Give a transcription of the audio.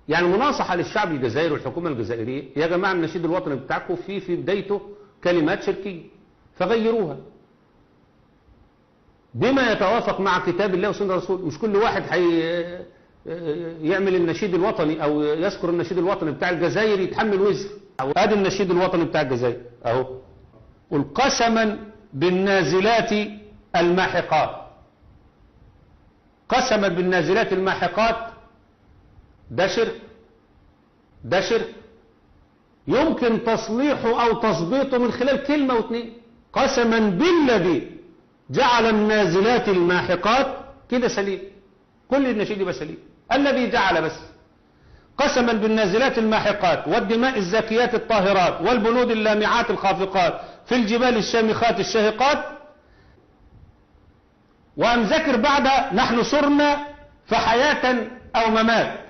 يعني مناصحة للشعب الجزائري والحكومة الجزائرية، يا جماعة النشيد الوطني بتاعكم في بدايته كلمات شركية فغيروها بما يتوافق مع كتاب الله وسنة الرسول. مش كل واحد يعمل النشيد الوطني أو يذكر النشيد الوطني بتاع الجزائر يتحمل وزر. هذا النشيد الوطني بتاع الجزائر أهو، قل قسما بالنازلات الماحقات. قسما بالنازلات الماحقات ده شرك، ده شرك يمكن تصليحه أو تظبيطه من خلال كلمة واثنين. قسما بالذي جعل النازلات الماحقات كده سليم، كل النشيد يبقى سليم. الذي جعل بس. قسما بالنازلات الماحقات والدماء الزاكيات الطاهرات والبنود اللامعات الخافقات في الجبال الشامخات الشاهقات. وأن ذكر بعد نحن صرنا فحياة أو ممات.